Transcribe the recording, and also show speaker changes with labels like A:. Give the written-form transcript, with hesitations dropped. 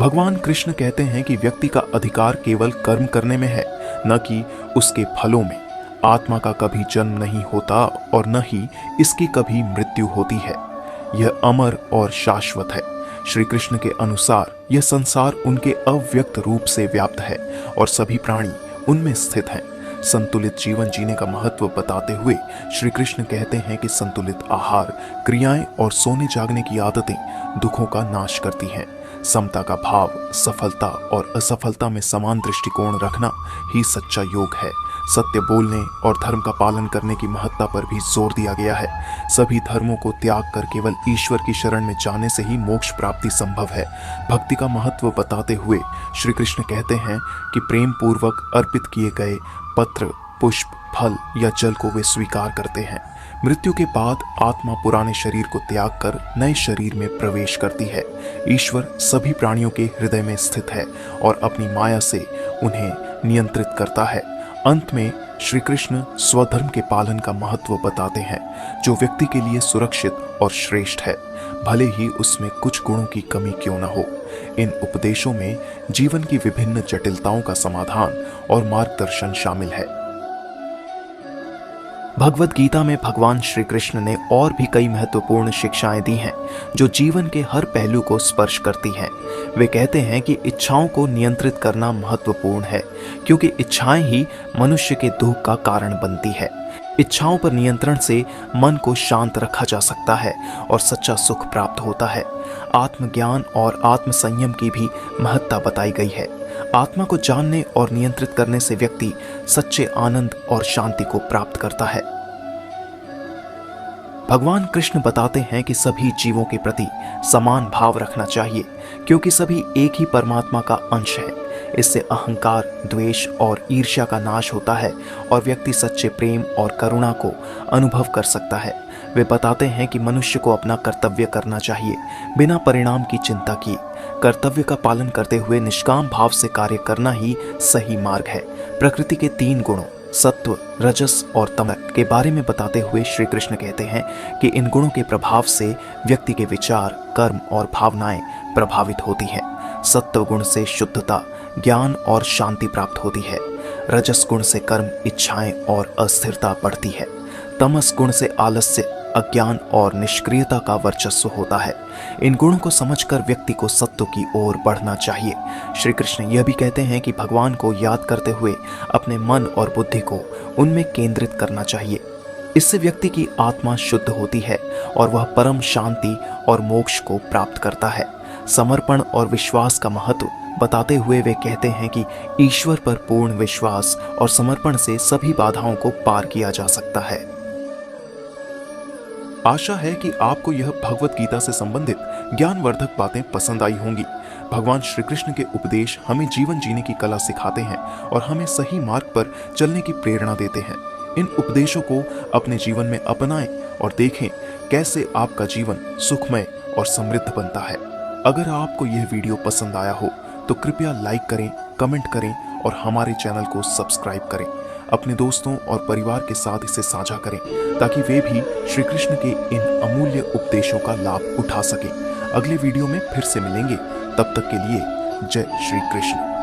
A: भगवान कृष्ण कहते हैं कि व्यक्ति का अधिकार केवल कर्म करने में है, न कि उसके फलों में। आत्मा का कभी जन्म नहीं होता और न ही इसकी कभी मृत्यु होती है। यह अमर और शाश्वत है। श्री कृष्ण के अनुसार यह संसार उनके अव्यक्त रूप से व्याप्त है और सभी प्राणी उनमें स्थित हैं। संतुलित जीवन जीने का महत्व बताते हुए श्री कृष्ण कहते हैं कि संतुलित आहार, क्रियाएं और सोने जागने की आदतें दुखों का नाश करती हैं। समता का भाव, सफलता और असफलता में समान दृष्टिकोण रखना ही सच्चा योग है। सत्य बोलने और धर्म का पालन करने की महत्ता पर भी जोर दिया गया है। सभी धर्मों को त्याग कर केवल ईश्वर की शरण में जाने से ही मोक्ष प्राप्ति संभव है। भक्ति का महत्व बताते हुए श्री कृष्ण कहते हैं कि प्रेम पूर्वक अर्पित किए गए पत्र, पुष्प, फल या जल को वे स्वीकार करते हैं। मृत्यु के बाद आत्मा पुराने शरीर को त्याग कर नए शरीर में प्रवेश करती है। ईश्वर सभी प्राणियों के हृदय में स्थित है और अपनी माया से उन्हें नियंत्रित करता है। अंत में श्री कृष्ण स्वधर्म के पालन का महत्व बताते हैं, जो व्यक्ति के लिए सुरक्षित और श्रेष्ठ है, भले ही उसमें कुछ गुणों की कमी क्यों न हो। इन उपदेशों में जीवन की विभिन्न जटिलताओं का समाधान और मार्गदर्शन शामिल है। भगवद गीता में भगवान श्री कृष्ण ने और भी कई महत्वपूर्ण शिक्षाएं दी हैं, जो जीवन के हर पहलू को स्पर्श करती हैं। वे कहते हैं कि इच्छाओं को नियंत्रित करना महत्वपूर्ण है, क्योंकि इच्छाएं ही मनुष्य के दुख का कारण बनती है। इच्छाओं पर नियंत्रण से मन को शांत रखा जा सकता है और सच्चा सुख प्राप्त होता है। आत्मज्ञान और आत्म संयम की भी महत्ता बताई गई है। आत्मा को जानने और नियंत्रित करने से व्यक्ति सच्चे आनंद और शांति को प्राप्त करता है। भगवान कृष्ण बताते हैं कि सभी जीवों के प्रति समान भाव रखना चाहिए, क्योंकि सभी एक ही परमात्मा का अंश है। इससे अहंकार, द्वेष और ईर्ष्या का नाश होता है और व्यक्ति सच्चे प्रेम और करुणा को अनुभव कर सकता है। वे बताते हैं कि मनुष्य को अपना कर्तव्य करना चाहिए, बिना परिणाम की चिंता किए। कर्तव्य का पालन करते हुए निष्काम भाव से कार्य करना ही सही मार्ग है। प्रकृति के 3 गुणों सत्व, रजस और तमस के बारे में बताते हुए श्री कृष्ण कहते हैं कि इन गुणों के प्रभाव से व्यक्ति के विचार, कर्म और भावनाएं प्रभावित होती हैं। सत्व गुण से शुद्धता, ज्ञान और शांति प्राप्त होती है। रजस गुण से कर्म, इच्छाएं और अस्थिरता बढ़ती है। तमस गुण से आलस्य, अज्ञान और निष्क्रियता का वर्चस्व होता है। इन गुणों को समझकर व्यक्ति को सत्व की ओर बढ़ना चाहिए। श्री कृष्ण यह भी कहते हैं कि भगवान को याद करते हुए अपने मन और बुद्धि को उनमें केंद्रित करना चाहिए। इससे व्यक्ति की आत्मा शुद्ध होती है और वह परम शांति और मोक्ष को प्राप्त करता है। समर्पण और विश्वास का महत्व बताते हुए वे कहते हैं कि ईश्वर पर पूर्ण विश्वास और समर्पण से सभी बाधाओं को पार किया जा सकता है। आशा है कि आपको यह भगवत गीता से संबंधित ज्ञानवर्धक बातें पसंद आई होंगी। भगवान श्री कृष्ण के उपदेश हमें जीवन जीने की कला सिखाते हैं और हमें सही मार्ग पर चलने की प्रेरणा देते हैं। इन उपदेशों को अपने जीवन में अपनाएं और देखें कैसे आपका जीवन सुखमय और समृद्ध बनता है। अगर आपको यह वीडियो पसंद आया हो तो कृपया लाइक करें, कमेंट करें और हमारे चैनल को सब्सक्राइब करें। अपने दोस्तों और परिवार के साथ इसे साझा करें ताकि वे भी श्री कृष्ण के इन अमूल्य उपदेशों का लाभ उठा सकें। अगले वीडियो में फिर से मिलेंगे, तब तक के लिए जय श्री कृष्ण।